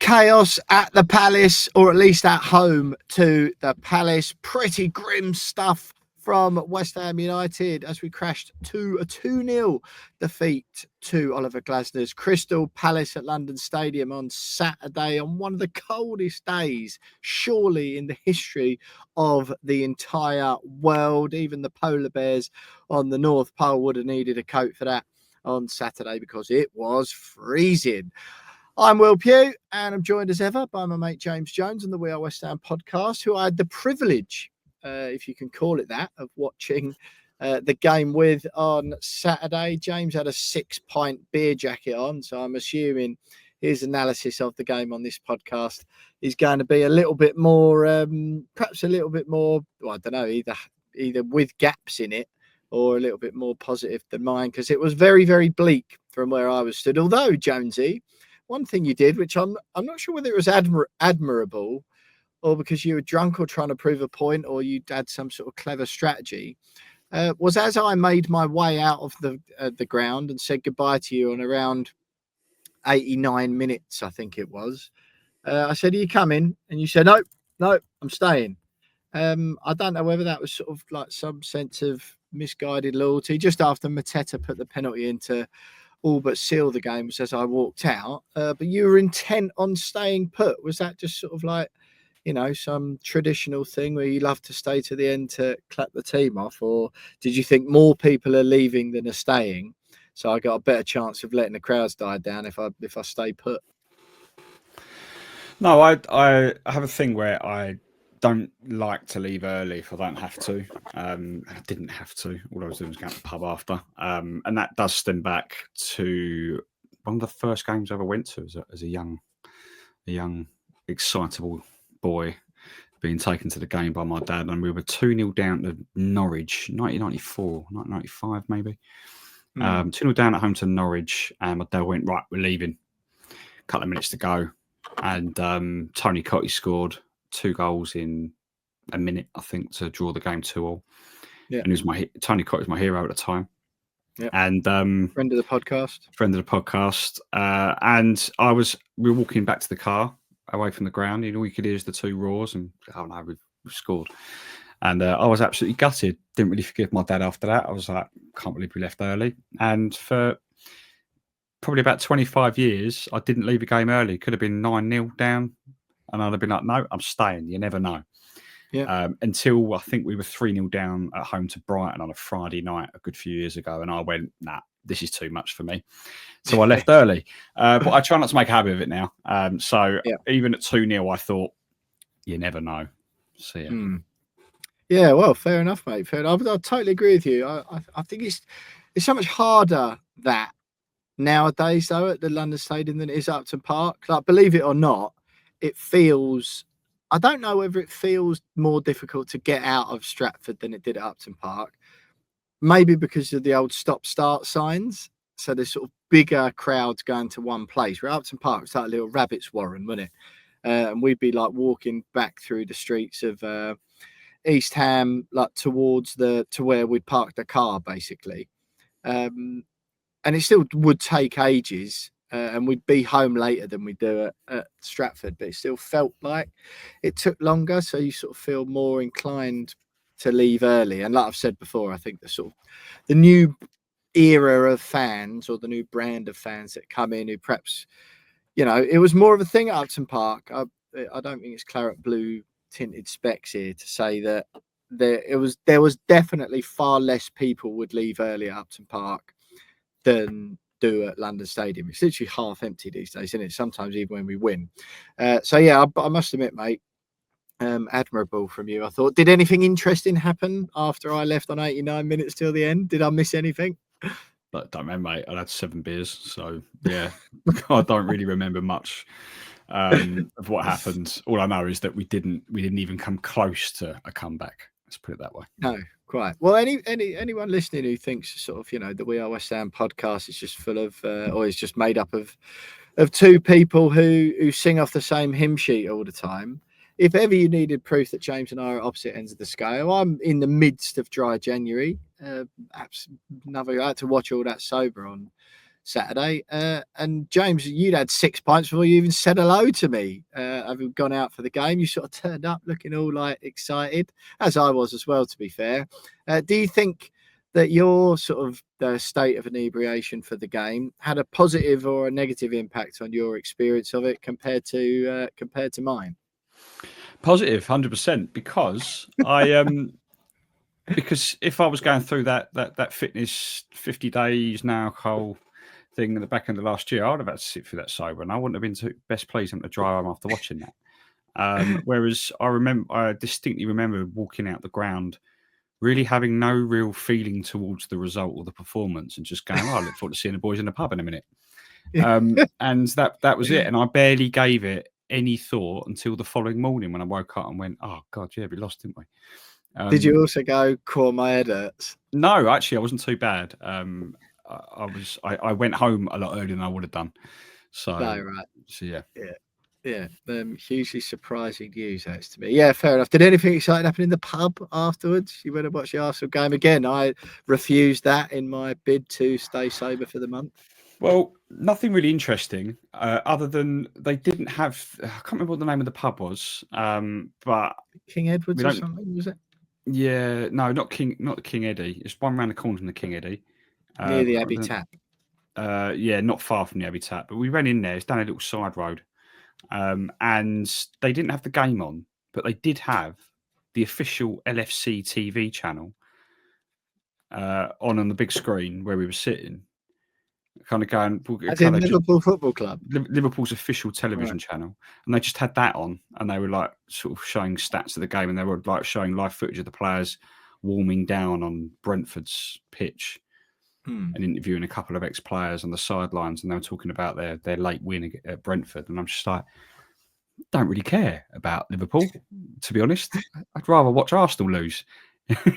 Chaos at the Palace, or at least at home to the Palace. Pretty grim stuff from West Ham United as we crashed to a 2-0 defeat to Oliver Glasner's Crystal Palace at London Stadium on Saturday, on one of the coldest days, surely, in the history of the entire world. Even the polar bears on the North Pole would have needed a coat for that on Saturday because it was freezing. I'm Will Pugh, and I'm joined as ever by my mate James Jones on the We Are West Ham podcast, who I had the privilege, if you can call it that, of watching the game with on Saturday. James had a 6-pint beer jacket on, so I'm assuming his analysis of the game on this podcast is going to be a little bit more, perhaps a little bit more, well, I don't know, either with gaps in it or a little bit more positive than mine, because it was very, very bleak from where I was stood. Although, Jonesy, one thing you did, which I'm not sure whether it was admirable or because you were drunk or trying to prove a point or you'd had some sort of clever strategy, was as I made my way out of the ground and said goodbye to you on around 89 minutes, I think it was. I said, "Are you coming?" And you said, No, I'm staying. I don't know whether that was sort of like some sense of misguided loyalty just after Paqueta put the penalty into all but seal the game as I walked out, but you were intent on staying put. Was that just sort of like, some traditional thing where you love to stay to the end to clap the team off, or did you think more people are leaving than are staying, so I got a better chance of letting the crowds die down if I stay put? No, I have a thing where I don't like to leave early if I don't have to. I didn't have to. All I was doing was going to the pub after. And that does stem back to one of the first games I ever went to as a young, excitable boy, being taken to the game by my dad. And we were 2-0 down to Norwich, 1994, 1995 maybe. 2-0 down at home to Norwich. And my dad went, "Right, we're leaving. A couple of minutes to go." And Tony Cottee scored 2 goals in a minute, I think, to draw the game 2-2. Yeah. And Tony Cottee was my hero at the time. Yeah. And friend of the podcast. And we were walking back to the car away from the ground, and all you could hear is the 2 roars, and oh no, we've scored. And I was absolutely gutted. Didn't really forgive my dad after that. I was like, can't believe we left early. And for probably about 25 years, I didn't leave a game early. Could have been 9-0 down, and I'd have been like, "No, I'm staying." You never know. Yeah. Until I think we were 3-0 down at home to Brighton on a Friday night a good few years ago, and I went, "Nah, this is too much for me." So I left early. But I try not to make a habit of it now. Even at 2-0, I thought, you never know. See ya. Yeah, well, fair enough, mate. Fair enough. I totally agree with you. I think it's so much harder that nowadays, though, at the London Stadium than it is at Upton Park. Like, believe it or not, it feels, I don't know whether it feels more difficult to get out of Stratford than it did at Upton Park. Maybe because of the old stop-start signs. So there's sort of bigger crowds going to one place. Where Upton Park was like a little rabbit's warren, wasn't it? And we'd be like walking back through the streets of East Ham, like towards to where we'd parked the car, basically. And it still would take ages, and we'd be home later than we do at Stratford, but it still felt like it took longer. So you sort of feel more inclined to leave early. And like I've said before, I think the new era of fans, or the new brand of fans that come in, who perhaps, it was more of a thing at Upton Park. I don't think it's claret blue tinted specs here to say that there was definitely far less people would leave early at Upton Park than do at London Stadium. It's literally half empty these days, isn't it? Sometimes even when we win. I must admit, mate, admirable from you. I thought, did anything interesting happen after I left on 89 minutes till the end? Did I miss anything? I don't remember, mate. I had 7 beers, so yeah, I don't really remember much of what happened. All I know is that we didn't even come close to a comeback. Let's put it that way. No, quite. Well, anyone listening who thinks sort of, the We Are West Ham podcast is just full of, or is just made up of 2 people who sing off the same hymn sheet all the time. If ever you needed proof that James and I are at opposite ends of the scale, I'm in the midst of dry January. I had to watch all that sober on Saturday. And James, you'd had 6 pints before you even said hello to me. Having gone out for the game, you sort of turned up looking all like excited, as I was as well, to be fair. Do you think that your sort of state of inebriation for the game had a positive or a negative impact on your experience of it compared to mine? Positive, 100%, because because if I was going through that fitness 50 days no alcohol thing at the back end of last year, I'd have had to sit through that sober, and I wouldn't have been best pleased to drive home after watching that. Whereas I distinctly remember walking out the ground, really having no real feeling towards the result or the performance, and just going, "Oh, I look forward to seeing the boys in the pub in a minute." And that was it. And I barely gave it any thought until the following morning when I woke up and went, "Oh God, yeah, we lost, didn't we?" Did you also go, "Cool, my head hurts"? No, actually, I wasn't too bad. I went home a lot earlier than I would have done. So, No, right. So yeah. Yeah. Hugely surprising news, that's to me. Yeah, fair enough. Did anything exciting happen in the pub afterwards? You went and watched the Arsenal game again. I refused that in my bid to stay sober for the month. Well, nothing really interesting, other than they didn't have. I can't remember what the name of the pub was, but King Edward's or something, was it? Yeah, no, not King Eddie. It's one around the corner from the King Eddie, near the Abbey Tap. Yeah, not far from the Abbey Tap. But we went in there. It's down a little side road, and they didn't have the game on, but they did have the official LFC TV channel on the big screen where we were sitting. Kind of going, as in Liverpool Football Club, Liverpool's official television channel, and they just had that on, and they were like sort of showing stats of the game, and they were like showing live footage of the players warming down on Brentford's pitch and interviewing a couple of ex-players on the sidelines, and they were talking about their late win at Brentford, and I'm just like, don't really care about Liverpool, to be honest. I'd rather watch Arsenal lose.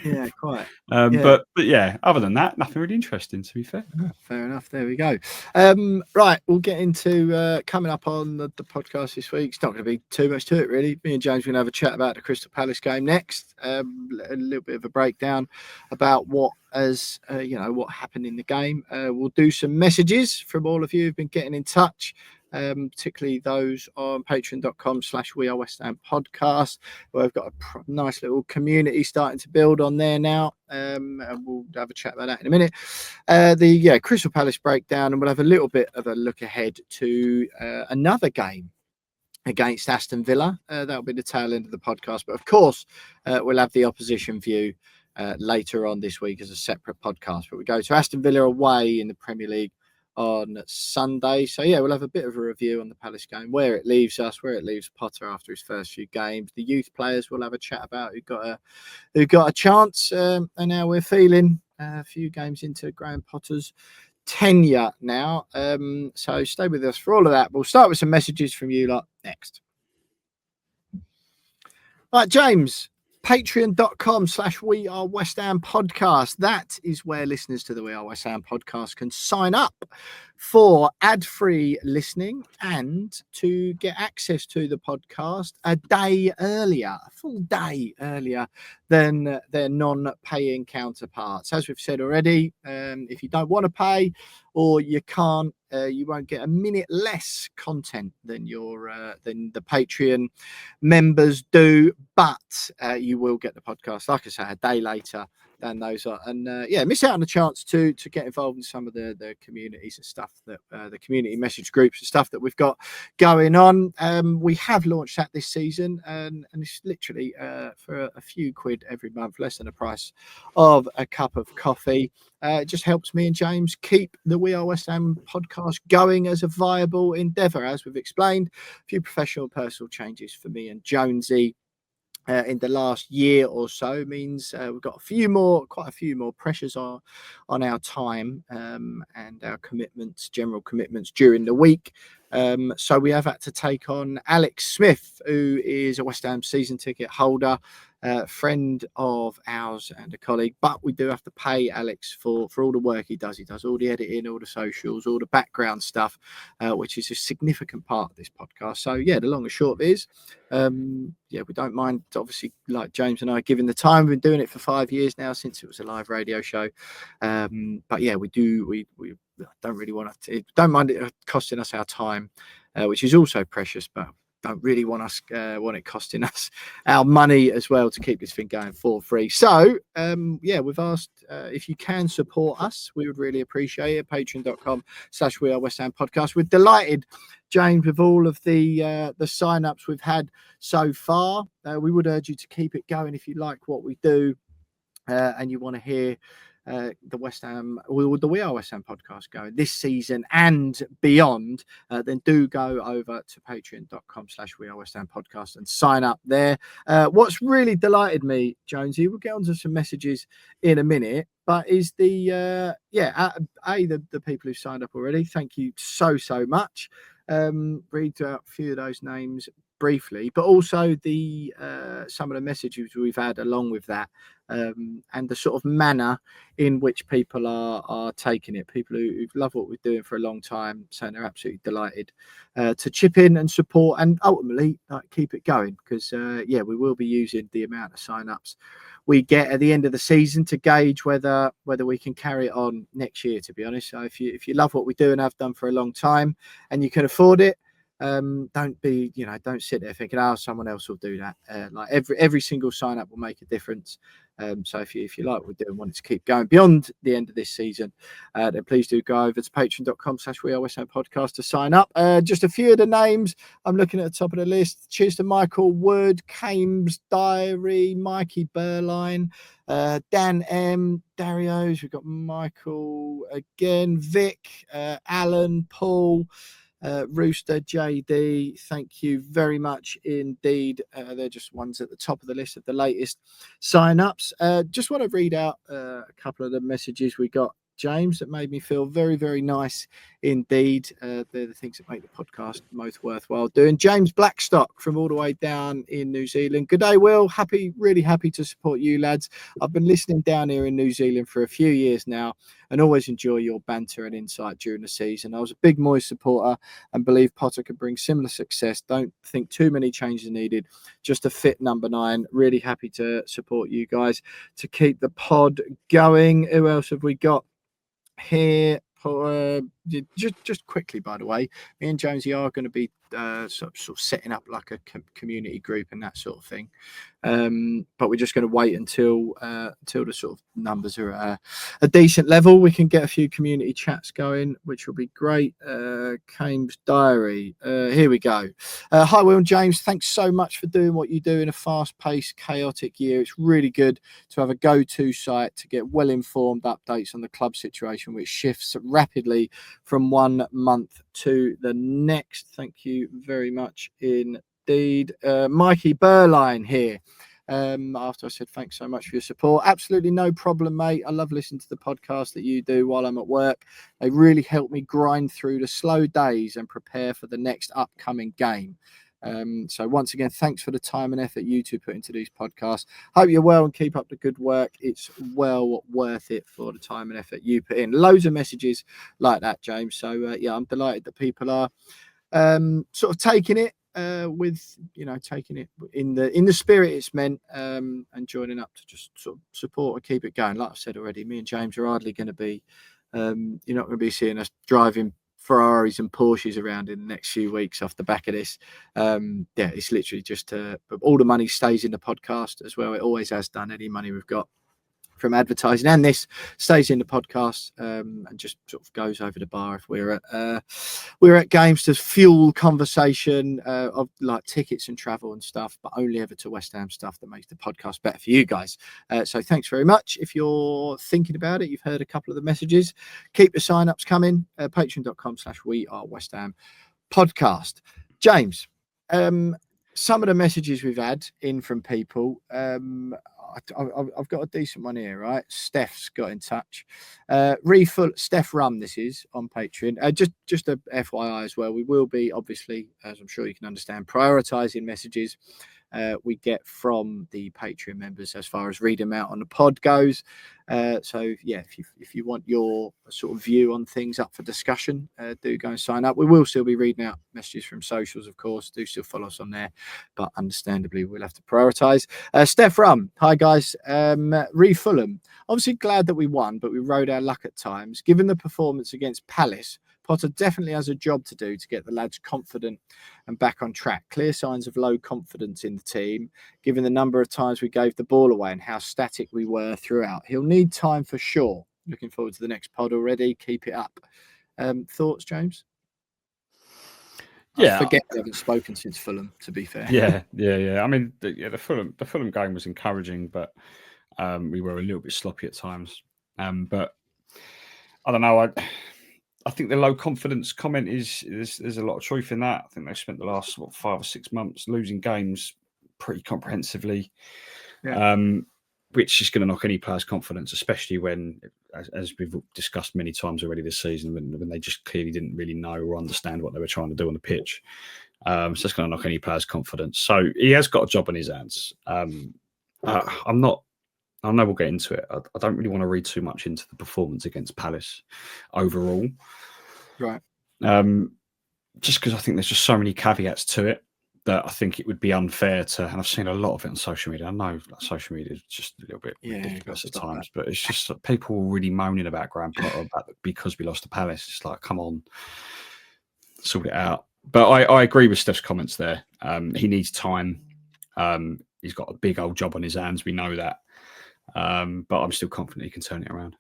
Yeah, quite. But yeah, other than that, nothing really interesting, to be fair. Fair enough. There we go. Right, we'll get into coming up on the podcast this week. It's not going to be too much to it, really. Me and James are going to have a chat about the Crystal Palace game next. A little bit of a breakdown about what what happened in the game. We'll do some messages from all of you who've been getting in touch. Particularly those on patreon.com/We Are West Ham podcast, where we've got a nice little community starting to build on there now. And we'll have a chat about that in a minute. The Crystal Palace breakdown, and we'll have a little bit of a look ahead to another game against Aston Villa. That'll be the tail end of the podcast, but of course we'll have the opposition view later on this week as a separate podcast. But we go to Aston Villa away in the Premier League on Sunday. So yeah, we'll have a bit of a review on the Palace game, where it leaves us, where it leaves Potter after his first few games. The youth players we'll have a chat about who got a chance and how we're feeling a few games into Graham Potter's tenure now. So stay with us for all of that. We'll start with some messages from you lot next. Right, James. Patreon.com/We Are West Ham podcast. That is where listeners to the We Are West Ham podcast can sign up for ad-free listening and to get access to the podcast a full day earlier than their non-paying counterparts. As we've said already, if you don't want to pay or you can't, you won't get a minute less content than than the Patreon members do, but you will get the podcast, like I say, a day later than those are. And miss out on the chance to get involved in some of the communities and stuff that the community message groups and stuff that we've got going on. We have launched that this season, and it's literally for a few quid every month, less than the price of a cup of coffee. It just helps me and James keep the We Are West Ham podcast going as a viable endeavour. As we've explained, a few professional personal changes for me and Jonesy in the last year or so means we've got quite a few more pressures on our time and our general commitments during the week. So we have had to take on Alex Smith, who is a West Ham season ticket holder friend of ours and a colleague, but we do have to pay Alex for all the work he does. He does all the editing, all the socials, all the background stuff, which is a significant part of this podcast. So yeah, the long and short of it is, we don't mind, obviously, like James and I, giving the time. We've been doing it for 5 years now, since it was a live radio show. But yeah, we don't really want to, don't mind it costing us our time, which is also precious, but don't really want it costing us our money as well to keep this thing going for free. So we've asked if you can support us. We would really appreciate it. Patreon.com/We Are West Ham Podcast. We're delighted, James, with all of the sign-ups we've had so far. We would urge you to keep it going if you like what we do, and you want to hear the West Ham, the We Are West Ham podcast going this season and beyond, then do go over to patreon.com/We Are West Ham podcast and sign up there. What's really delighted me, Jonesy, we'll get onto some messages in a minute, but is the people who signed up already. Thank you so much. Read out a few of those names briefly, but also the some of the messages we've had along with that, and the sort of manner in which people are taking it. People who love what we're doing for a long time, saying they're absolutely delighted to chip in and support, and ultimately keep it going, because we will be using the amount of sign-ups we get at the end of the season to gauge whether we can carry it on next year, to be honest. So if you love what we do and have done for a long time, and you can afford it, don't sit there thinking, someone else will do that. Like every single sign up will make a difference. So if you like what we're doing, want it to keep going beyond the end of this season, then please do go over to patreon.com/We Are West Ham Podcast to sign up. Just a few of the names I'm looking at the top of the list. Cheers to Michael Wood, Kames Diary, Mikey Burline, Dan M, Dario's. We've got Michael again, Vic, Alan, Paul, Rooster, JD, thank you very much indeed. They're just ones at the top of the list of the latest sign-ups. Just want to read out a couple of the messages we got, James, that made me feel very, very nice indeed. They're the things that make the podcast most worthwhile doing. James Blackstock from all the way down in New Zealand. Good day, Will. Really happy to support you lads. I've been listening down here in New Zealand for a few years now, and always enjoy your banter and insight during the season. I was a big Moyes supporter and believe Potter could bring similar success. Don't think too many changes are needed. Just a fit number 9. Really happy to support you guys to keep the going. Who else have we got here? Just quickly, by the way, me and Jonesy are going to be sort of setting up like a community group and that sort of thing, but we're just going to wait until the sort of numbers are at a decent level. We can get a few community chats going, which will be great. Kames Diary, here we go. Hi Will and James, thanks so much for doing what you do in a fast-paced, chaotic year. It's really good to have a go-to site to get well-informed updates on the club situation, which shifts rapidly from one month to the next. Thank you very much indeed. Mikey Burline here. After I said thanks so much for your support, absolutely no problem, mate. I love listening to the podcast that you do while I'm at work. They really help me grind through the slow days and prepare for the next upcoming game. So once again, thanks for the time and effort you two put into these podcasts. Hope you're well and keep up the good work. It's well worth it for the time and effort you put in. Loads of messages like that, James. So I'm delighted that people are sort of taking it taking it in the spirit it's meant, and joining up to just sort of support and keep it going. Like I've said already, me and James are hardly going to be you're not going to be seeing us driving Ferraris and Porsches around in the next few weeks off the back of this. It's literally just all the money stays in the podcast as well. It always has done. Any money we've got from advertising and this stays in the podcast, and just sort of goes over the bar if we're at games to fuel conversation of like tickets and travel and stuff, but only ever to West Ham stuff that makes the podcast better for you guys. So thanks very much. If you're thinking about it, you've heard a couple of the messages, keep the sign-ups coming. Patreon.com/We Are West Ham Podcast. James, some of the messages we've had in from people, I've got a decent one here, right? Steph's got in touch. Steph Rum, this is on Patreon. Just a FYI as well, we will be, obviously, as I'm sure you can understand, prioritising messages we get from the Patreon members as far as reading them out on the pod goes. So yeah, if you want your sort of view on things up for discussion, do go and sign up. We will still be reading out messages from socials, of course. Do still follow us on there, but understandably we'll have to prioritise. Steph Rum, hi guys. Re Fulham, obviously glad that we won, but we rode our luck at times. Given the performance against Palace, Potter definitely has a job to do to get the lads confident and back on track. Clear signs of low confidence in the team, given the number of times we gave the ball away and how static we were throughout. He'll need time for sure. Looking forward to the next pod already. Keep it up. Thoughts, James? Yeah, I forget we haven't spoken since Fulham, to be fair. Yeah. I mean, the Fulham game was encouraging, but we were a little bit sloppy at times. But I don't know. I think the low confidence comment there's a lot of truth in that. I think they've spent the last 5 or 6 months losing games pretty comprehensively, which is going to knock any player's confidence, especially when, as we've discussed many times already this season, when they just clearly didn't really know or understand what they were trying to do on the pitch. So it's going to knock any player's confidence. So he has got a job on his hands. I know we'll get into it. I don't really want to read too much into the performance against Palace overall. Right. Just because I think there's just so many caveats to it that I think it would be unfair to, and I've seen a lot of it on social media. I know social media is just a little bit ridiculous at times, but it's just that people were really moaning about Graham Potter because we lost to Palace. It's like, come on, sort it out. But I agree with Steph's comments there. He needs time. He's got a big old job on his hands. We know that. But I'm still confident he can turn it around.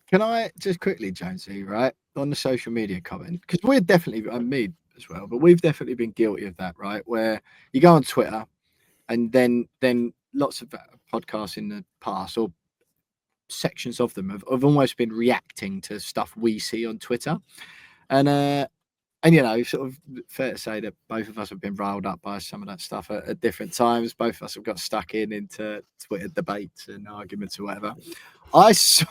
Can I just quickly, Jonesy, right, on the social media comment, because we're definitely, me as well, but we've definitely been guilty of that, right? Where you go on Twitter and then lots of podcasts in the past, or sections of them, have almost been reacting to stuff we see on Twitter. And, you know, sort of fair to say that both of us have been riled up by some of that stuff at different times. Both of us have got stuck into Twitter debates and arguments or whatever. I saw,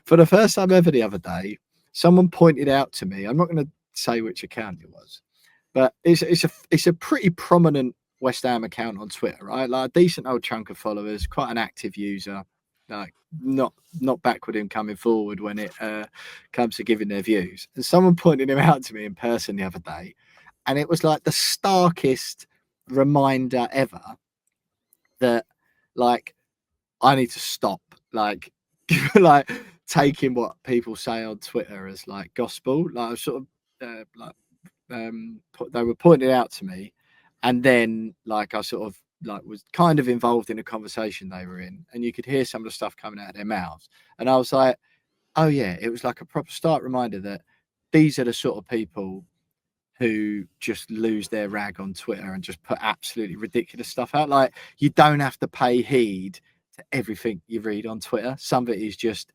for the first time ever the other day, someone pointed out to me, I'm not going to say which account it was, but it's a pretty prominent West Ham account on Twitter, right? Like a decent old chunk of followers, quite an active user. Like not backward in coming forward when it comes to giving their views. And someone pointed him out to me in person the other day, and it was like the starkest reminder ever that, like, I need to stop, like, like taking what people say on Twitter as like gospel. Like, I was sort of they were pointing it out to me, and then like I sort of like was kind of involved in a conversation they were in, and you could hear some of the stuff coming out of their mouths, and I was like, oh yeah, it was like a proper stark reminder that these are the sort of people who just lose their rag on Twitter and just put absolutely ridiculous stuff out. Like, you don't have to pay heed to everything you read on Twitter. Some of it is just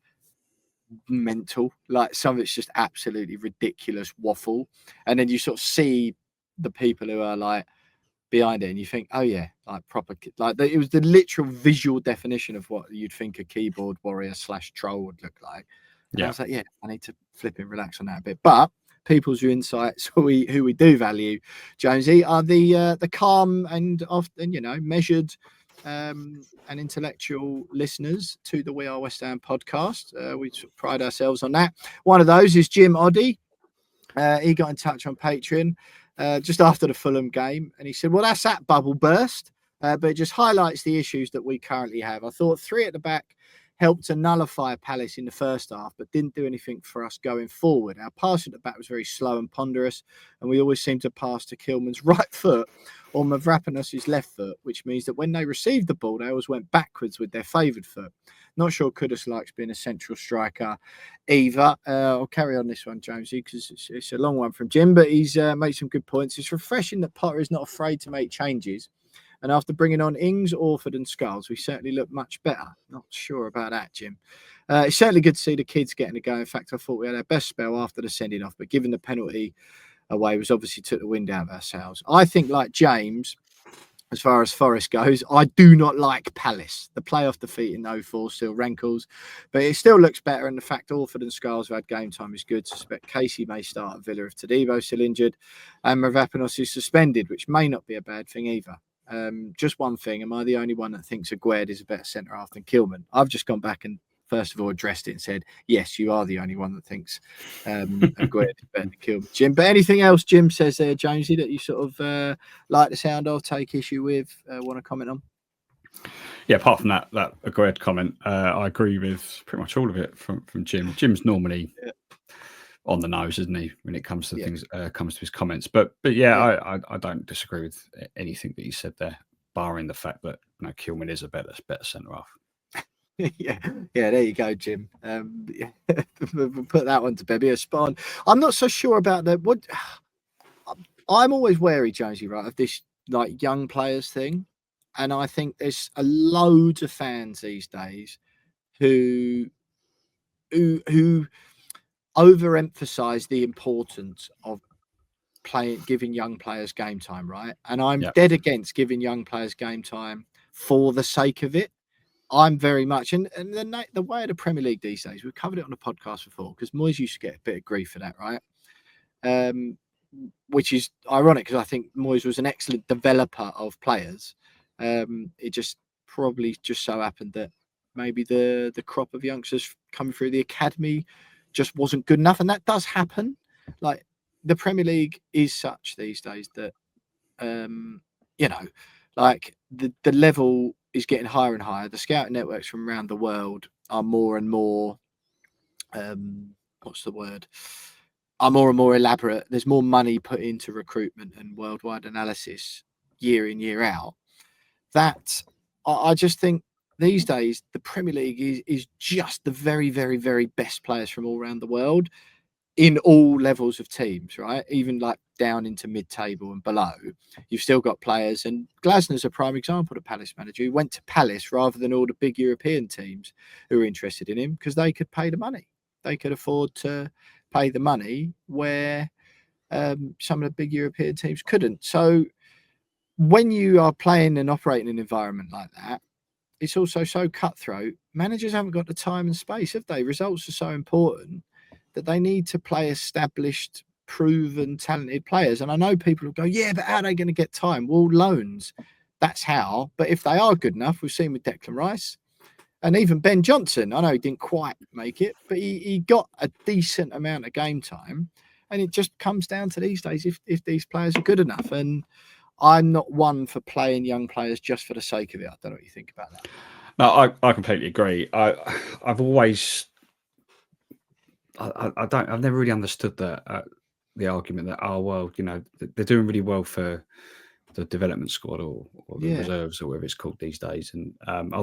mental, like some of it's just absolutely ridiculous waffle, and then you sort of see the people who are like behind it, and you think, oh yeah, like proper, like it was the literal visual definition of what you'd think a keyboard warrior / troll would look like. And I was like, yeah, I need to flip and relax on that a bit. But people's insights, who we do value, Jonesy, are the calm and often, you know, measured and intellectual listeners to the We Are West Ham podcast. We pride ourselves on that. One of those is Jim Oddy. He got in touch on Patreon just after the Fulham game, and he said, well, that's that bubble burst, but it just highlights the issues that we currently have. I thought 3 at the back helped to nullify Palace in the first half, but didn't do anything for us going forward. Our pass at the back was very slow and ponderous, and we always seemed to pass to Kilman's right foot or Mavropanos' left foot, which means that when they received the ball, they always went backwards with their favoured foot. Not sure Kudus likes being a central striker either. I'll carry on this one, Jonesy, because it's a long one from Jim, but he's made some good points. It's refreshing that Potter is not afraid to make changes. And after bringing on Ings, Orford and Skulls, we certainly look much better. Not sure about that, Jim. It's certainly good to see the kids getting a go. In fact, I thought we had our best spell after the sending off, but given the penalty away, was obviously took the wind out of ourselves. I think, like James, as far as Forest goes, I do not like Palace. The playoff defeat in 0-4 still rankles, but it still looks better. And the fact Orford and Skulls have had game time is good. Suspect Casey may start at Villa if Tadebo's still injured, and Mavropanos is suspended, which may not be a bad thing either. Just one thing: am I the only one that thinks Aguerd is a better centre half than Kilman? I've just gone back and first of all addressed it and said, yes, you are the only one that thinks Aguerd is better than Kilman, Jim. But anything else Jim says there, Jonesy, that you sort of like the sound of, take issue with, want to comment on? Yeah, apart from that Aguerd comment, I agree with pretty much all of it from Jim. Jim's normally on the nose, isn't he, when it comes to things, comes to his comments. But yeah, I don't disagree with anything that he said there, barring the fact that Kilman is a better centre half. yeah, there you go, Jim. Put that one to bed. Be a spawn. I'm not so sure about that. What I'm always wary, Jonesy, right, of this like young players thing, and I think there's a loads of fans these days who overemphasize the importance of giving young players game time, right? And I'm dead against giving young players game time for the sake of it. I'm very much, and the way of the Premier League these days, we've covered it on the podcast before, because Moyes used to get a bit of grief for that, right? Which is ironic, because I think Moyes was an excellent developer of players. It just probably just so happened that maybe the crop of youngsters coming through the academy just wasn't good enough, and that does happen. Like, the Premier League is such these days that like the level is getting higher and higher. The scouting networks from around the world are more and more are more and more elaborate. There's more money put into recruitment and worldwide analysis year in, year out. That I just think these days the Premier League is just the very, very, very best players from all around the world in all levels of teams, right? Even like down into mid-table and below, you've still got players. And Glasner's a prime example, the Palace manager, who went to Palace rather than all the big European teams who were interested in him, because they could pay the money. They could afford to pay the money where some of the big European teams couldn't. So when you are playing and operating in an environment like that, it's also so cutthroat. Managers haven't got the time and space, have they? Results are so important that they need to play established, proven, talented players. And I know people will go, yeah, but how are they going to get time? Well, loans, that's how. But if they are good enough, we've seen with Declan Rice and even Ben Johnson. I know he didn't quite make it, but he got a decent amount of game time. And it just comes down to these days if these players are good enough. And I'm not one for playing young players just for the sake of it. I don't know what you think about that. No, I completely agree. I've always I've never really understood the argument that, oh well, they're doing really well for the development squad or the reserves or whatever it's called these days, and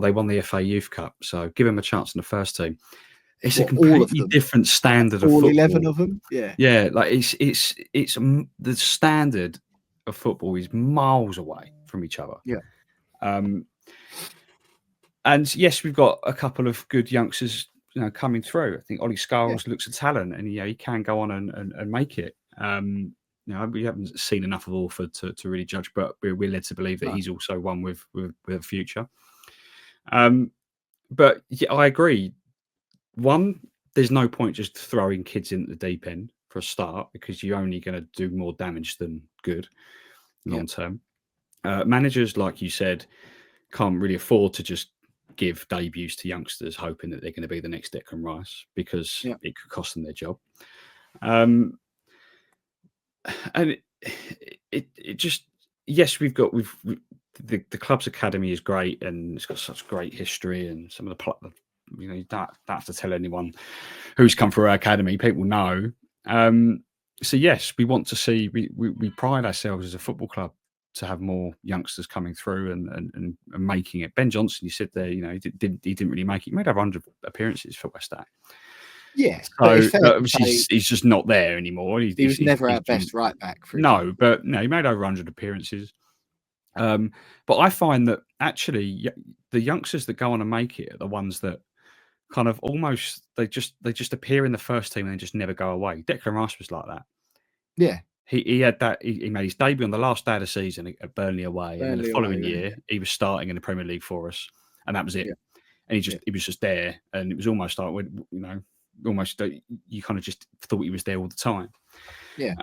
they won the FA Youth Cup, so give them a chance in the first team. It's a completely different standard of football. 11 of them, yeah. Like it's the standard of football is miles away from each other. And yes, we've got a couple of good youngsters, coming through. I think Ollie Scholes looks a talent, and he can go on and make it. We haven't seen enough of Orford to really judge, but we're led to believe that he's also one with a future. But yeah, I agree. One, there's no point just throwing kids into the deep end for a start, because you're only going to do more damage than good long term. Managers, like you said, can't really afford to just give debuts to youngsters hoping that they're going to be the next Declan Rice, because it could cost them their job. And it just, yes, we've the club's academy is great, and it's got such great history, and some of the you don't have to tell anyone who's come through our academy. People know. So yes, we want to see. We pride ourselves as a football club to have more youngsters coming through and making it. Ben Johnson, you said there, he didn't really make it. He made over 100 appearances for West Ham. Yeah, so he's just not there anymore. He was never our best right back. No, but no, he made over 100 appearances. But I find that actually the youngsters that go on and make it are the ones that kind of almost they just appear in the first team and then just never go away. Declan Rice was like that. Yeah. He had that. He made his debut on the last day of the season at Burnley away, and then the following year he was starting in the Premier League for us, and that was it. Yeah. And he was just there, and it was almost like almost you kind of just thought he was there all the time. Yeah.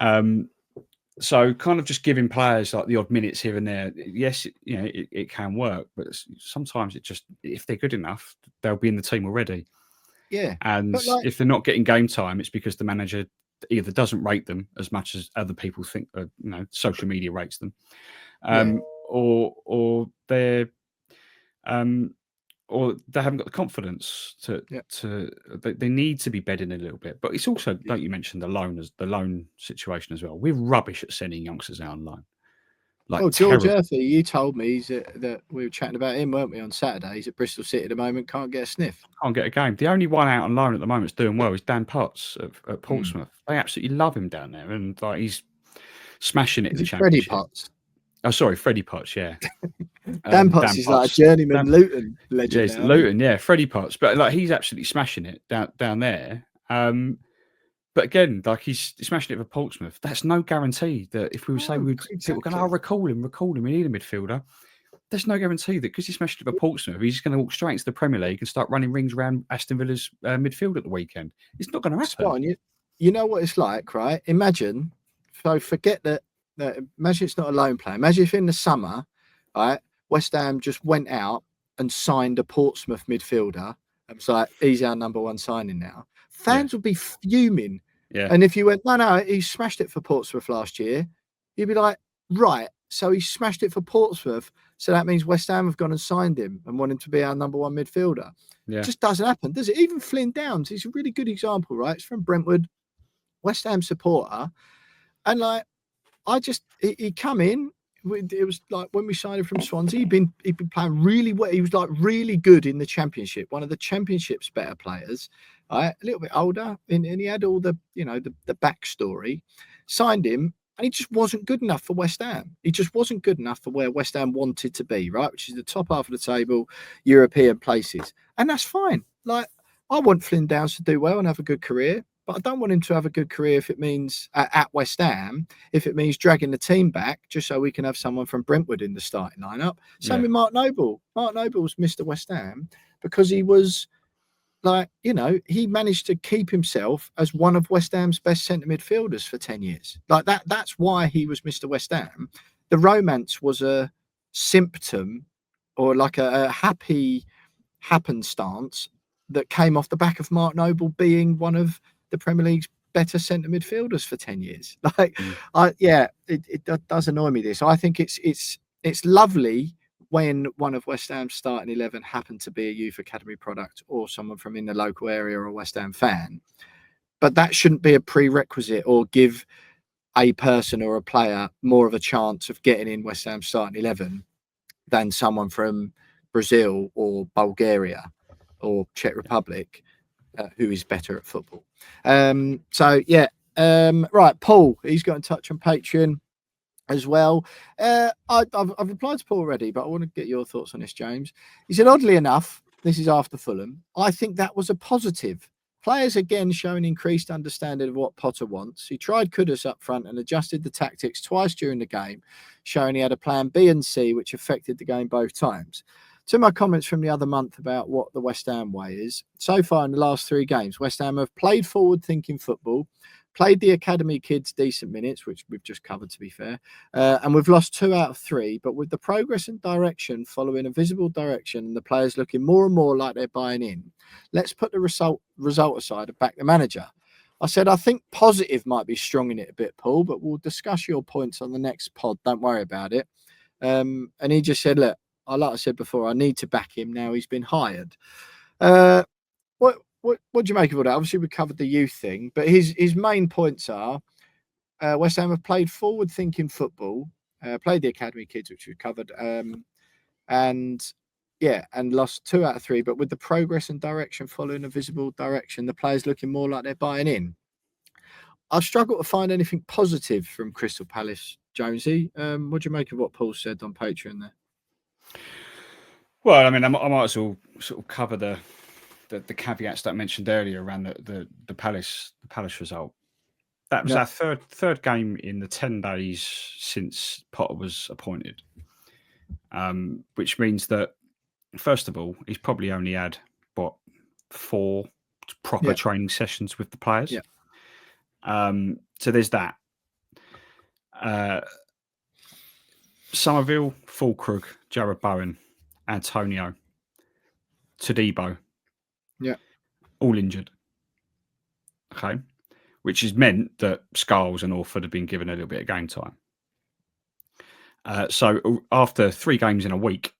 So kind of just giving players like the odd minutes here and there. Yes, it can work, but sometimes it just, if they're good enough, they'll be in the team already. Yeah, And but like, if they're not getting game time, it's because the manager either doesn't rate them as much as other people think, social media rates them, yeah, or they're or they haven't got the confidence yeah, they need to be bedding a little bit. But it's also, yeah. like you mentioned, the loan situation as well. We're rubbish at sending youngsters out on loan, like Well, George terrible. Earthy, you told me that we were chatting about him, weren't we, on Saturday? He's at Bristol City at the moment, can't get a sniff. Can't get a game. The only one out on loan at the moment that's doing well is Dan Potts at Mm. Portsmouth. They absolutely love him down there, and like he's smashing it in Is the it Freddie championship. Potts? Oh, sorry, Freddie Potts. Yeah, Dan Potts Dan is like a Potts. journeyman Dan, Luton yeah, legend it's now, isn't he? Luton. Yeah, Freddie Potts. But like he's absolutely smashing it down there. But again, like he's smashing it for Portsmouth. That's no guarantee that if we were saying No, people going, "Oh, exactly. recall him. We need a midfielder." There's no guarantee that because he's smashed it for Portsmouth, he's just going to walk straight into the Premier League and start running rings around Aston Villa's midfield at the weekend. It's not going to happen. Spot on. You know what it's like, right? Imagine, so forget that. Imagine it's not a loan player. Imagine if in the summer, right, West Ham just went out and signed a Portsmouth midfielder. It was like, he's our number one signing now. Yeah, Fans would be fuming. yeah, And if you went, no, he smashed it for Portsmouth last year, you'd be like, right, so he smashed it for Portsmouth. So that means West Ham have gone and signed him and want him to be our number one midfielder. yeah, Just doesn't happen, does it? Even Flynn Downs, he's a really good example, right? It's from Brentwood, West Ham supporter. And like, he come in. It was like when we signed him from Swansea. He'd been playing really well. He was like really good in the Championship, one of the Championship's better players. Right, a little bit older, and he had all the the backstory. Signed him, and he just wasn't good enough for West Ham. He just wasn't good enough for where West Ham wanted to be, right? Which is the top half of the table, European places, and that's fine. Like, I want Flynn Downs to do well and have a good career, but I don't want him to have a good career if it means at West Ham, if it means dragging the team back just so we can have someone from Brentwood in the starting lineup. Same yeah, with Mark Noble. Mark Noble's Mr. West Ham because he was like, he managed to keep himself as one of West Ham's best centre midfielders for 10 years. Like that's why he was Mr. West Ham. The romance was a symptom or like a happy happenstance that came off the back of Mark Noble being one of the Premier League's better centre midfielders for 10 years. Like, mm, it does annoy me this. I think it's lovely when one of West Ham's starting 11 happened to be a youth academy product or someone from in the local area or a West Ham fan. But that shouldn't be a prerequisite or give a person or a player more of a chance of getting in West Ham starting 11 than someone from Brazil or Bulgaria or Czech Republic who is better at football. Right, Paul, he's got in touch on Patreon as well. I've replied to Paul already, but I want to get your thoughts on this, James. He said, oddly enough, this is after Fulham, I think that was a positive. Players again showing increased understanding of what Potter wants. He tried Kudus up front and adjusted the tactics twice during the game, showing he had a plan B and C, which affected the game both times. To my comments from the other month about what the West Ham way is, so far in the last 3 games, West Ham have played forward-thinking football, played the academy kids decent minutes, which we've just covered, to be fair, and we've lost 2 out of 3, but with the progress and direction following a visible direction and the players looking more and more like they're buying in, let's put the result aside and back the manager. I said, I think positive might be strong in it a bit, Paul, but we'll discuss your points on the next pod. Don't worry about it. And he just said, look, like I said before, I need to back him now he's been hired. What do you make of all that? Obviously, we covered the youth thing, but his main points are West Ham have played forward-thinking football, played the academy kids, which we covered, and lost 2 out of 3. But with the progress and direction following a visible direction, the players looking more like they're buying in. I've struggled to find anything positive from Crystal Palace, Jonesy. What do you make of what Paul said on Patreon there? Well, I mean, I might as well sort of cover the caveats that I mentioned earlier around the Palace result. That was Yeah, our third game in the 10 days since Potter was appointed, which means that first of all, he's probably only had 4 proper yeah, training sessions with the players. yeah, So there's that. Somerville, Fulkrug, Jared Bowen, Antonio, Todibo, Yeah. all injured. Okay. Which has meant that Skulls and Orford have been given a little bit of game time. So after 3 games in a week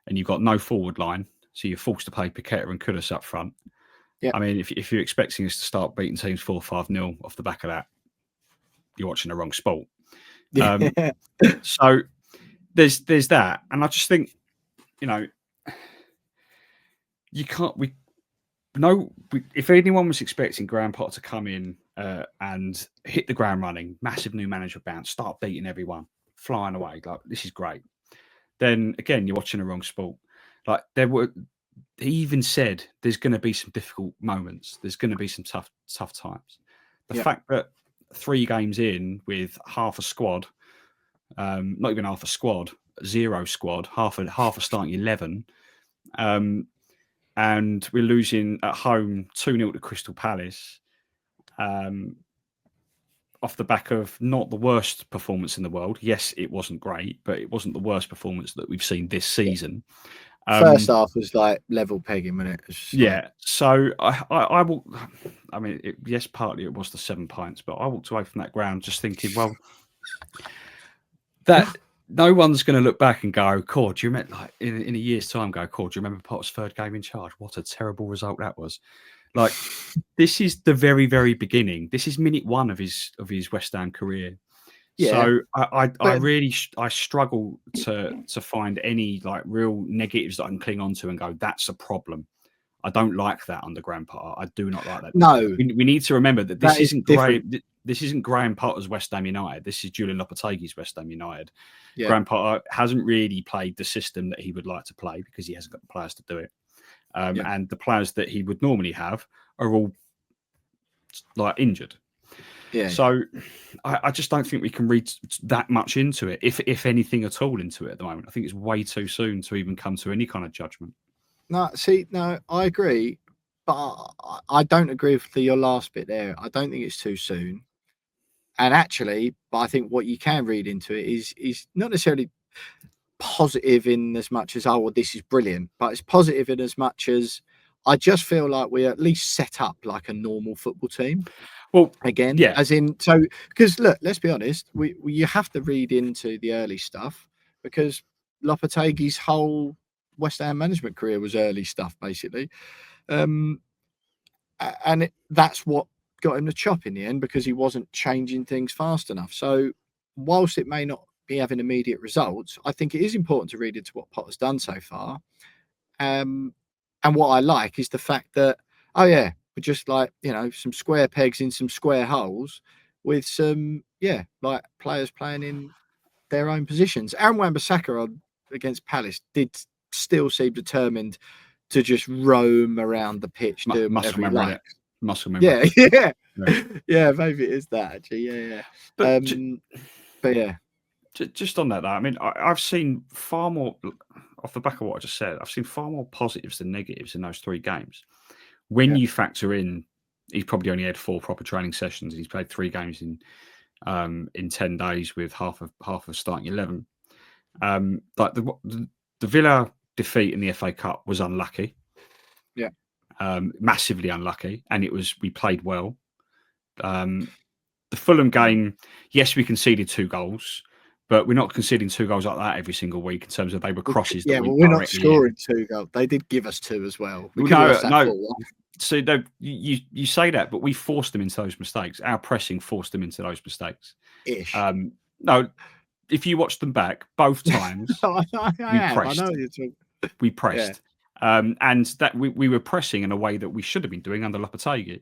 and you've got no forward line, so you're forced to play Paqueta and Kudus up front. Yeah. I mean, if you're expecting us to start beating teams 4-5-0 off the back of that, you're watching the wrong sport. So there's that. And I just think, you can't, if anyone was expecting Graham Potter to come in and hit the ground running, massive new manager bounce, start beating everyone, flying away, like this is great, then again you're watching the wrong sport. Like he even said there's going to be some difficult moments, there's going to be some tough times. The fact that 3 games in with half a squad, not even half a squad, 0 squad, half a starting 11. And we're losing at home 2-0 to Crystal Palace, off the back of not the worst performance in the world. Yes, it wasn't great, but it wasn't the worst performance that we've seen this season. First half was like level pegging, wasn't it? So I will. I mean, yes, partly it was the 7 pints, but I walked away from that ground just thinking, well, that. No one's going to look back and go, "Cord, do you remember?" Like in a year's time, go, "Cord, do you remember Potter's 3rd game in charge? What a terrible result that was!" Like, this is the very, very beginning. This is minute 1 of his West Ham career. Yeah. So I really struggle to find any like real negatives that I can cling on to and go, "That's a problem." I don't like that under Graham Potter. I do not like that. No, we need to remember that this isn't Graham. This isn't Graham Potter's West Ham United. This is Julian Lopetegui's West Ham United. Yeah. Graham Potter hasn't really played the system that he would like to play because he hasn't got the players to do it. And the players that he would normally have are all like injured. Yeah. So I just don't think we can read that much into it, if anything at all, into it at the moment. I think it's way too soon to even come to any kind of judgment. No, I agree, but I don't agree with your last bit there. I don't think it's too soon. And actually, but I think what you can read into it is not necessarily positive in as much as, oh, well, this is brilliant, but it's positive in as much as I just feel like we're at least set up like a normal football team. Well, again, as in, so, because look, let's be honest, you have to read into the early stuff because Lopetegui's whole West Ham management career was early stuff, basically. And that's what got him the chop in the end, because he wasn't changing things fast enough. So whilst it may not be having immediate results, I think it is important to read into what Potter's done so far. And what I like is the fact that, we're just like, some square pegs in some square holes with some, like players playing in their own positions. Aaron Wan-Bissaka against Palace did still seem determined to just roam around the pitch, doing whatever he likes. Muscle memory. Yeah, maybe it is that actually. But yeah. Just on that, though, I mean, I've seen far more, off the back of what I just said, I've seen far more positives than negatives in those 3 games. When you factor in, he's probably only had 4 proper training sessions. He's played 3 games in 10 days with half of starting 11. Like the Villa defeat in the FA Cup was unlucky. Yeah. Massively unlucky. And we played well. The Fulham game, yes, we conceded 2 goals, but we're not conceding 2 goals like that every single week in terms of they were crosses. Yeah, well, we're not scoring 2 goals. They did give us 2 as well. No. So you say that, but we forced them into those mistakes. Our pressing forced them into those mistakes. Ish. No, if you watch them back, both times we pressed. And that we were pressing in a way that we should have been doing under Lopetegui.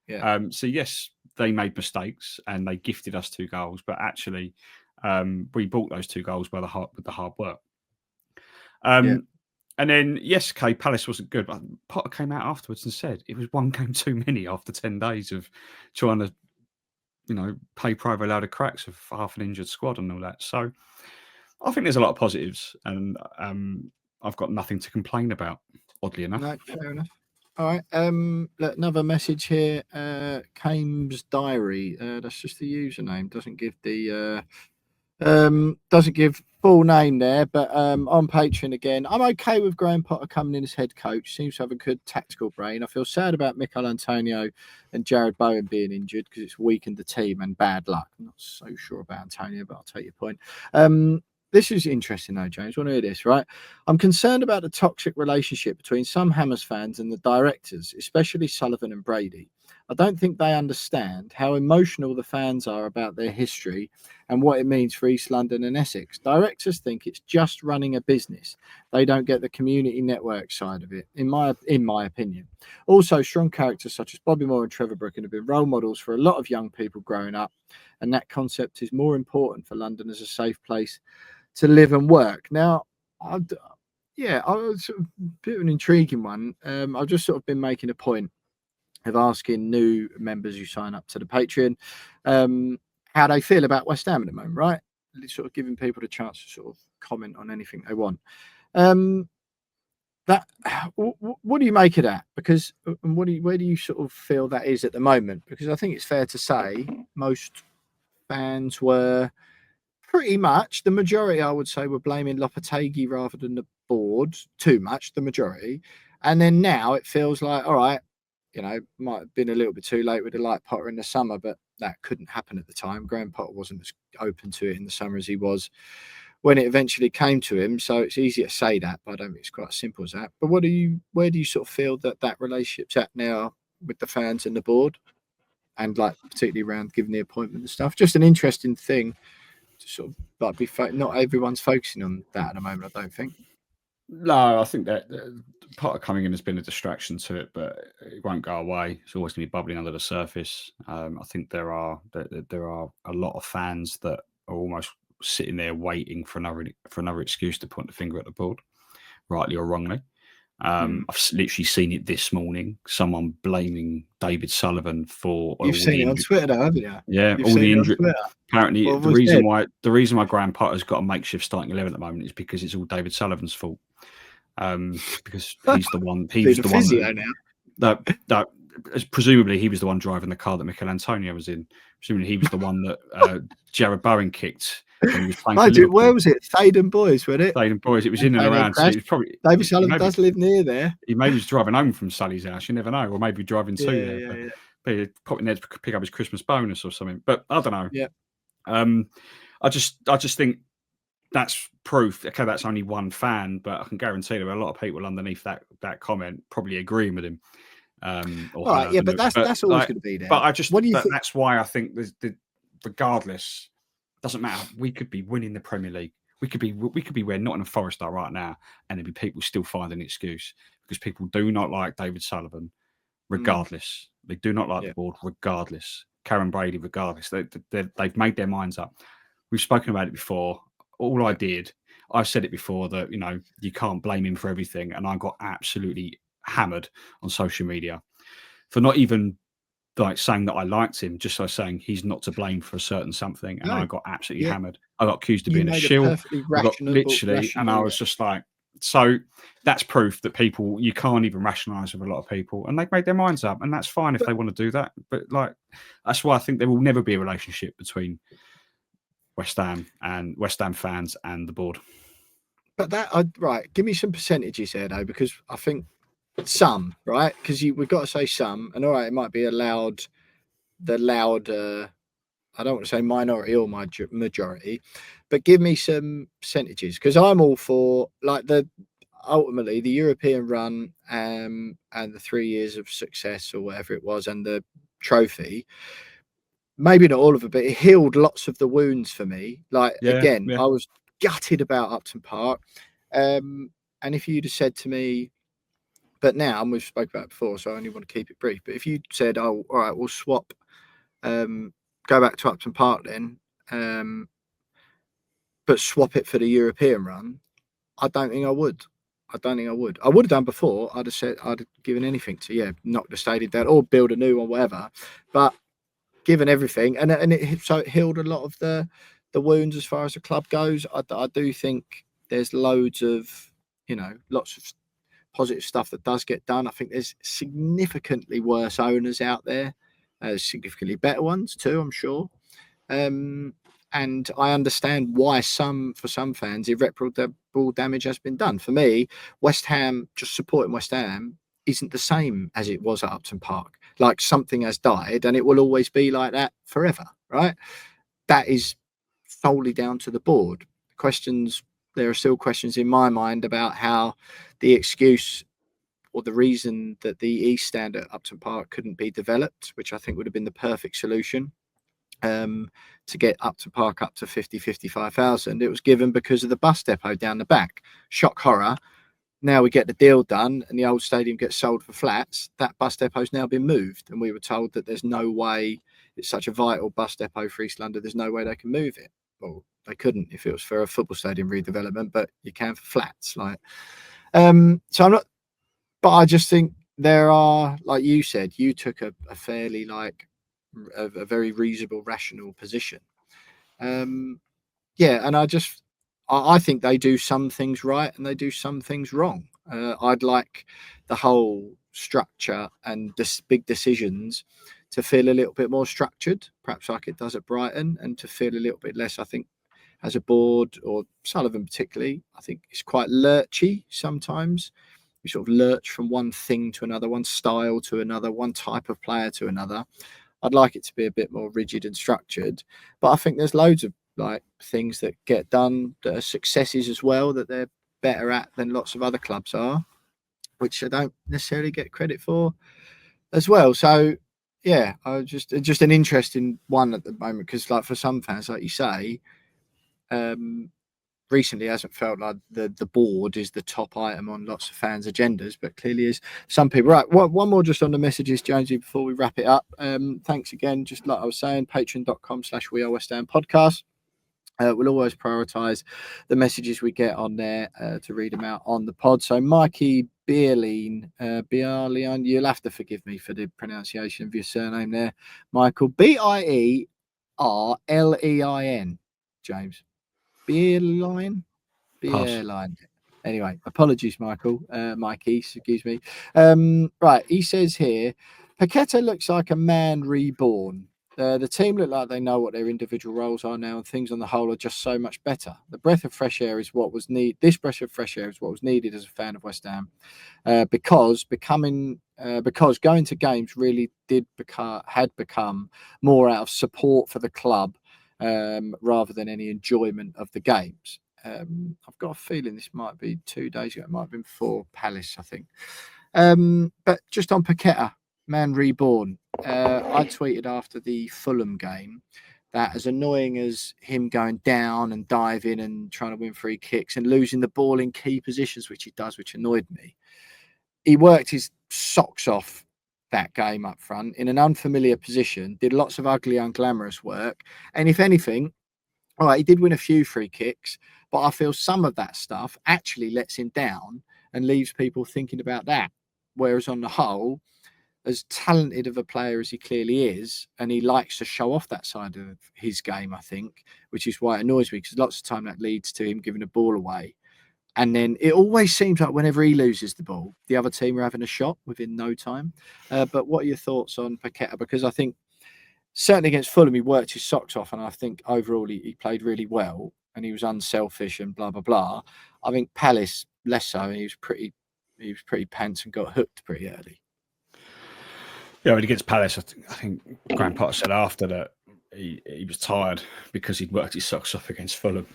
Yeah. So yes, they made mistakes and they gifted us 2 goals, but actually we bought those 2 goals with the hard work. And then, yes, Palace wasn't good, but Potter came out afterwards and said it was 1 game too many after 10 days of trying to, pay Provo a load of cracks of half an injured squad and all that. So I think there's a lot of positives, and I've got nothing to complain about, oddly enough. No, fair enough. All right. Look, another message here. Kames Diary. That's just the username. Doesn't give full name there, but on Patreon again. I'm okay with Graham Potter coming in as head coach. Seems to have a good tactical brain. I feel sad about Mikel Antonio and Jared Bowen being injured because it's weakened the team and bad luck. I'm not so sure about Antonio, but I'll take your point. This is interesting though, James. Want to hear this, right? I'm concerned about the toxic relationship between some Hammers fans and the directors, especially Sullivan and Brady. I don't think they understand how emotional the fans are about their history and what it means for East London and Essex. Directors think it's just running a business. They don't get the community network side of it, in my opinion. Also, strong characters such as Bobby Moore and Trevor Brooking have been role models for a lot of young people growing up, and that concept is more important for London as a safe place to live and work. Now, I was sort of a bit of an intriguing one. I've just sort of been making a point of asking new members who sign up to the Patreon how they feel about West Ham at the moment, right? Sort of giving people the chance to sort of comment on anything they want. What do you make of that? Because where do you sort of feel that is at the moment? Because I think it's fair to say most fans were pretty much, the majority, I would say, were blaming Lopetegui rather than the board too much, the majority. And then now it feels like, all right, might have been a little bit too late with the light Potter in the summer, but that couldn't happen at the time. Graham Potter wasn't as open to it in the summer as he was when it eventually came to him. So it's easy to say that, but I don't think it's quite as simple as that. But where do you sort of feel that relationship's at now with the fans and the board, and like particularly around giving the appointment and stuff? Just an interesting thing to sort of like not everyone's focusing on that at the moment, I don't think. No, I think that Potter coming in has been a distraction to it, but it won't go away. It's always going to be bubbling under the surface. I think there are a lot of fans that are almost sitting there waiting for another excuse to point the finger at the board, rightly or wrongly. I've literally seen it this morning. Someone blaming David Sullivan for You've seen it on Twitter, though, haven't you? Yeah, You've all seen the it on injury. Twitter. Apparently, the reason why Graham Potter's got a makeshift starting 11 at the moment is because it's all David Sullivan's fault. Because he's the one. He was the one that presumably he was the one driving the car that Mikel Antonio was in. Presumably he was the one that Jared Bowen kicked when he was playing for Liverpool. Where was it? Thaden Boys, wasn't it? Thaden Boys. It was in and around. So it was probably David Sullivan does live near there. He maybe was driving home from Sully's house. You never know, or maybe driving to there. But he'd pop in there to pick up his Christmas bonus or something. But I don't know. Yeah. I just think that's proof. Okay, that's only one fan, but I can guarantee there are a lot of people underneath that comment probably agreeing with him. But that's always going to be there. But I just think? That's why I think regardless, doesn't matter. We could be winning the Premier League. We could be where Nottingham Forest are right now, and there'd be people still finding an excuse because people do not like David Sullivan, regardless. They do not like the board, regardless. Karen Brady, regardless. They've made their minds up. We've spoken about it before. I've said it before that you can't blame him for everything, and I got absolutely hammered on social media for not even like saying that I liked him, just like saying he's not to blame for a certain something, and I got absolutely hammered. I got accused of being a shill, and I was just like, so that's proof that you can't even rationalise with a lot of people, and they've made their minds up, and that's fine if they want to do that. But like, that's why I think there will never be a relationship between West Ham fans and the board. But right, give me some percentages here though, because I think some, right? Because we've got to say some, and all right, it might be the loud. I don't want to say minority or majority, but give me some percentages because I'm all for like ultimately the European run and the 3 years of success or whatever it was and the trophy. Maybe not all of it, but it healed lots of the wounds for me. I was gutted about Upton Park. And if you'd have said to me, but now, and we've spoke about it before, so I only want to keep it brief, but if you said, oh, all right, we'll swap, go back to Upton Park then, but swap it for the European run, I don't think I would. I would have done before. I'd have given anything to, knock the stadium down or build a new one, whatever. But given everything, and it healed a lot of the wounds as far as the club goes. I do think there's loads of, lots of positive stuff that does get done. I think there's significantly worse owners out there, significantly better ones too, I'm sure. And I understand why for some fans, irreparable damage has been done. For me, West Ham, just supporting West Ham, isn't the same as it was at Upton Park. Like, something has died, and it will always be like that forever, right? That is solely down to the board. There are still questions in my mind about how the excuse or the reason that the East Stand at Upton Park couldn't be developed, which I think would have been the perfect solution, to get Upton Park up to 55,000. It was given because of the bus depot down the back. Shock horror. Now we get the deal done and the old stadium gets sold for flats. That bus depot's now been moved, and we were told that there's no way, it's such a vital bus depot for East London, there's no way they can move it. Well, they couldn't if it was for a football stadium redevelopment, but you can for flats. So I'm not, but I just think there are, like you said, you took a fairly a very reasonable, rational position. And I think they do some things right and they do some things wrong. I'd like the whole structure and big decisions to feel a little bit more structured, perhaps like it does at Brighton, and to feel a little bit less, I think, as a board, or Sullivan particularly, I think it's quite lurchy sometimes. You sort of lurch from one thing to another, one style to another, one type of player to another. I'd like it to be a bit more rigid and structured, but I think there's loads of things that get done that are successes as well, that they're better at than lots of other clubs are, which I don't necessarily get credit for as well. So yeah, I just an interesting one at the moment, because for some fans, like you say, recently hasn't felt like the board is the top item on lots of fans' agendas, but clearly is some people. Right, one more just on the messages, Jonesy, before we wrap it up. Thanks again. Just like I was saying, patreon.com/We Are West Ham podcast. We'll always prioritise the messages we get on there to read them out on the pod. So Mikey Bierlein, you'll have to forgive me for the pronunciation of your surname there, Michael. Bierlein, James. Bierlein? Bierlein. Anyway, apologies, Michael. Mikey, excuse me. Right, he says here, Paqueta looks like a man reborn. The team look like they know what their individual roles are now, and things on the whole are just so much better. This breath of fresh air is what was needed as a fan of West Ham, because going to games really had become more out of support for the club, rather than any enjoyment of the games. I've got a feeling this might be 2 days ago. It might have been before Palace, I think. But just on Paqueta, man reborn. I tweeted after the Fulham game that, as annoying as him going down and diving and trying to win free kicks and losing the ball in key positions, which he does, which annoyed me, he worked his socks off that game up front in an unfamiliar position, did lots of ugly, unglamorous work. And if anything, all right, he did win a few free kicks, but I feel some of that stuff actually lets him down and leaves people thinking about that. Whereas on the whole, as talented of a player as he clearly is, and he likes to show off that side of his game, I think, which is why it annoys me, because lots of time that leads to him giving the ball away. And then it always seems like whenever he loses the ball, the other team are having a shot within no time. But what are your thoughts on Paqueta? Because I think certainly against Fulham, he worked his socks off, and I think overall he played really well, and he was unselfish and blah, blah, blah. I think Palace, less so, and he was pretty pants and got hooked pretty early. Yeah, when against Palace, I think Graham Potter said after that he was tired because he'd worked his socks off against Fulham.